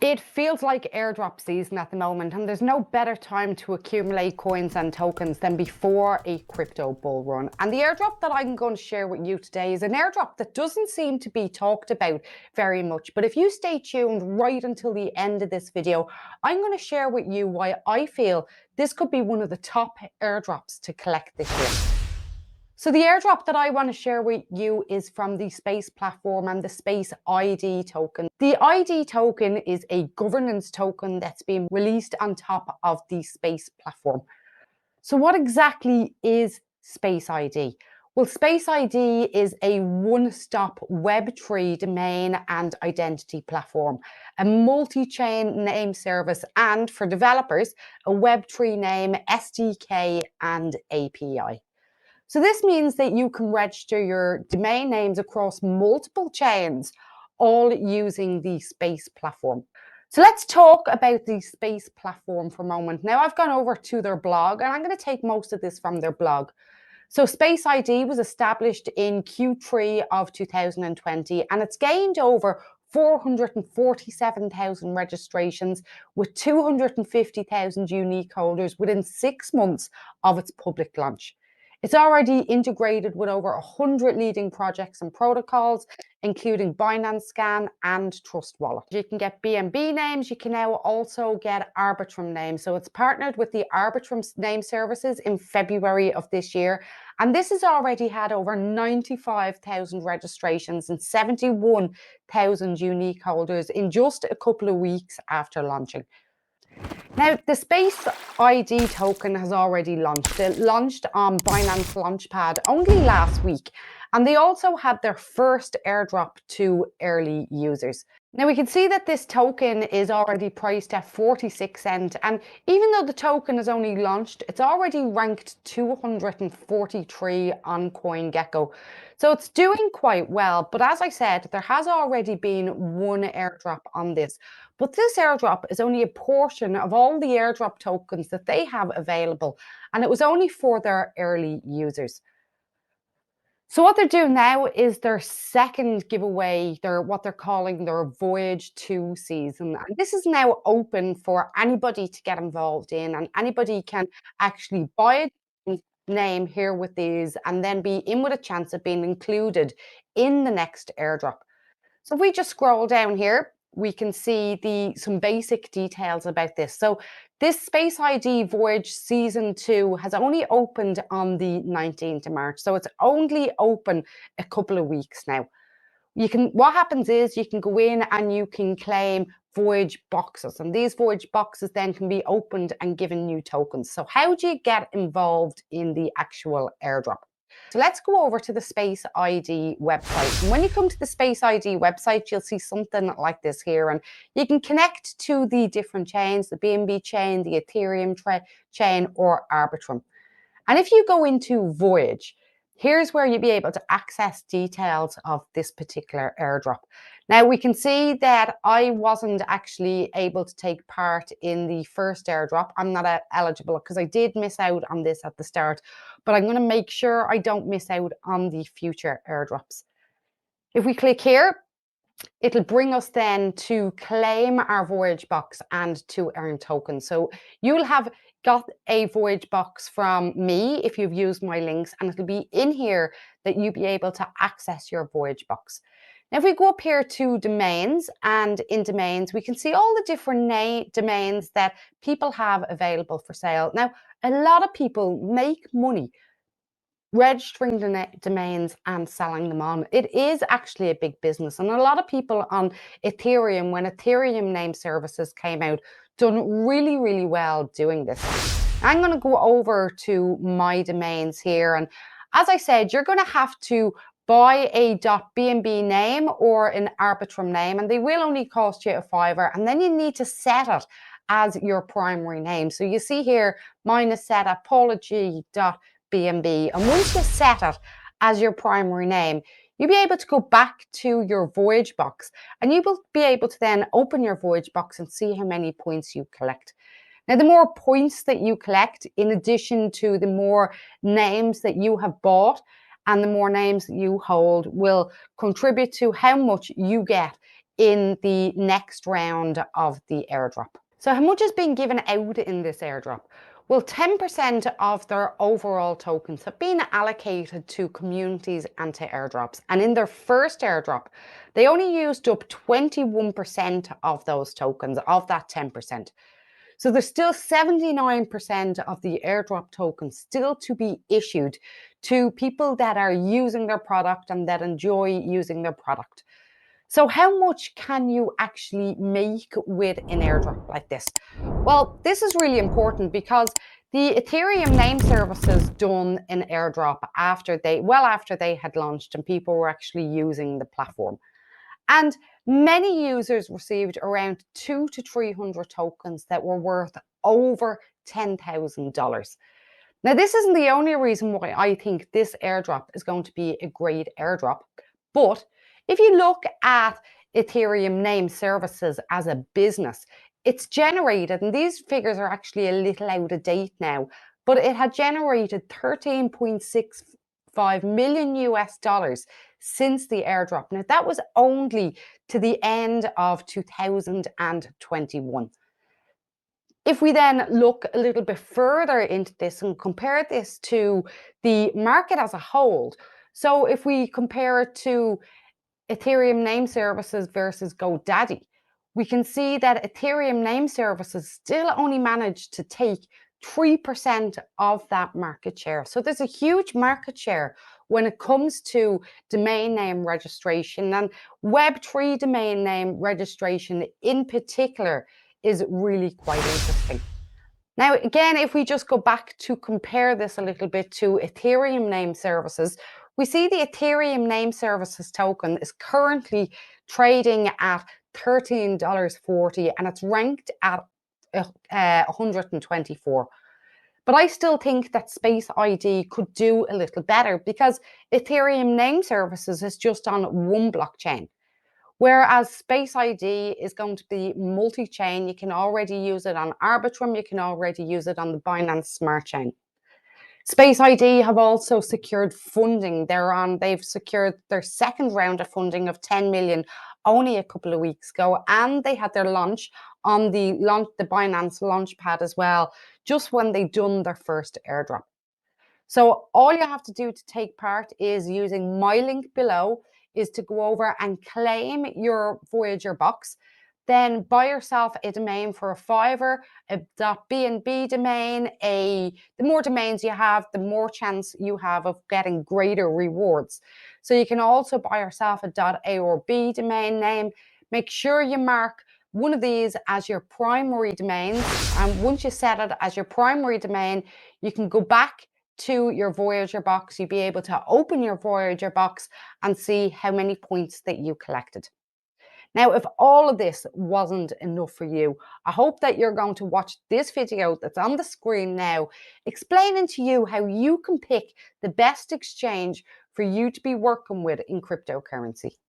It feels like airdrop season at the moment, and there's no better time to accumulate coins and tokens than before a crypto bull run. And the airdrop that I'm going to share with you today is an airdrop that doesn't seem to be talked about very much. But if you stay tuned right until the end of this video, I'm going to share with you why I feel this could be one of the top airdrops to collect this year. So the airdrop that I want to share with you is from the Space platform and the Space ID token. The ID token is a governance token that's been released on top of the Space platform. So what exactly is Space ID? Well, Space ID is a one-stop Web3 domain and identity platform, a multi-chain name service, and for developers, a Web3 name, SDK, and API. So this means that you can register your domain names across multiple chains, all using the Space platform. So let's talk about the Space platform for a moment. Now I've gone over to their blog and I'm going to take most of this from their blog. So Space ID was established in Q3 of 2020 and it's gained over 447,000 registrations with 250,000 unique holders within 6 months of its public launch. It's already integrated with over 100 leading projects and protocols, including Binance Scan and Trust Wallet. You can get BNB names. You can now also get Arbitrum names. So it's partnered with the Arbitrum name services in February of this year. And this has already had over 95,000 registrations and 71,000 unique holders in just a couple of weeks after launching. Now, the Space ID token has already launched. It launched on Binance Launchpad only last week, and they also had their first airdrop to early users. Now, we can see that this token is already priced at 46 cents, and even though the token is only launched, it's already ranked 243 on CoinGecko. So it's doing quite well, but as I said, there has already been one airdrop on this. But this airdrop is only a portion of all the airdrop tokens that they have available, and it was only for their early users. So what they're doing now is their second giveaway, what they're calling their Voyage 2 season. And this is now open for anybody to get involved in, and anybody can actually buy a name here with these and then be in with a chance of being included in the next airdrop. So if we just scroll down here, we can see some basic details about this. So this Space ID Voyage Season 2 has only opened on the 19th of March. So it's only open a couple of weeks now. What happens is you can go in and you can claim Voyage boxes, and these Voyage boxes then can be opened and given new tokens. So how do you get involved in the actual airdrop? So let's go over to the Space ID website. And when you come to the Space ID website, you'll see something like this here. And you can connect to the different chains, the BNB chain, the Ethereum chain, or Arbitrum. And if you go into Voyage, here's where you'll be able to access details of this particular airdrop. Now, we can see that I wasn't actually able to take part in the first airdrop. I'm not eligible because I did miss out on this at the start, but I'm going to make sure I don't miss out on the future airdrops. If we click here, it'll bring us then to claim our Voyage box and to earn tokens. So you'll have got a Voyage box from me if you've used my links, and it'll be in here that you'll be able to access your Voyage box. Now, if we go up here to domains, and in domains, we can see all the different domains that people have available for sale. Now, a lot of people make money registering the domains and selling them on. It is actually a big business, and a lot of people on Ethereum, when Ethereum name services came out, done really, really well doing this. I'm going to go over to my domains here, and as I said, you're going to have to buy a .bnb name or an Arbitrum name, and they will only cost you a $5, and then you need to set it as your primary name. So you see here, mine is set at paulaG.bnb, and once you set it as your primary name, you'll be able to go back to your Voyage box, and you will be able to then open your Voyage box and see how many points you collect. Now, the more points that you collect, in addition to the more names that you have bought and the more names that you hold, will contribute to how much you get in the next round of the airdrop. So how much is being given out in this airdrop? Well, 10% of their overall tokens have been allocated to communities and to airdrops. And in their first airdrop, they only used up 21% of those tokens, of that 10%. So there's still 79% of the airdrop tokens still to be issued to people that are using their product and that enjoy using their product. So how much can you actually make with an airdrop like this? Well, this is really important because the Ethereum name services done an airdrop after they had launched and people were actually using the platform. And many users received around 200 to 300 tokens that were worth over $10,000. Now, this isn't the only reason why I think this airdrop is going to be a great airdrop, but if you look at Ethereum name services as a business, it's generated, and these figures are actually a little out of date now, but it had generated 13.65 million US dollars since the airdrop. Now, that was only to the end of 2021. If we then look a little bit further into this and compare this to the market as a whole, so if we compare it to Ethereum name services versus GoDaddy, we can see that Ethereum name services still only managed to take 3% of that market share. So there's a huge market share when it comes to domain name registration, and Web3 domain name registration in particular is really quite interesting. Now, again, if we just go back to compare this a little bit to Ethereum name services, we see the Ethereum name services token is currently trading at $13.40 and it's ranked at 124. But I still think that Space ID could do a little better because Ethereum name services is just on one blockchain. Whereas Space ID is going to be multi-chain. You can already use it on Arbitrum. You can already use it on the Binance Smart Chain. Space ID have also secured funding. They've secured their second round of funding of 10 million only a couple of weeks ago, and they had their launch on the Binance Launchpad as well, just when they done their first airdrop. So all you have to do to take part is using my link below is to go over and claim your Voyager box. Then buy yourself a domain for a $5, a .bnb domain. The more domains you have, the more chance you have of getting greater rewards. So you can also buy yourself a .orb domain name. Make sure you mark one of these as your primary domain. And once you set it as your primary domain, you can go back to your Voyager box. You'll be able to open your Voyager box and see how many points that you collected. Now, if all of this wasn't enough for you, I hope that you're going to watch this video that's on the screen now, explaining to you how you can pick the best exchange for you to be working with in cryptocurrency.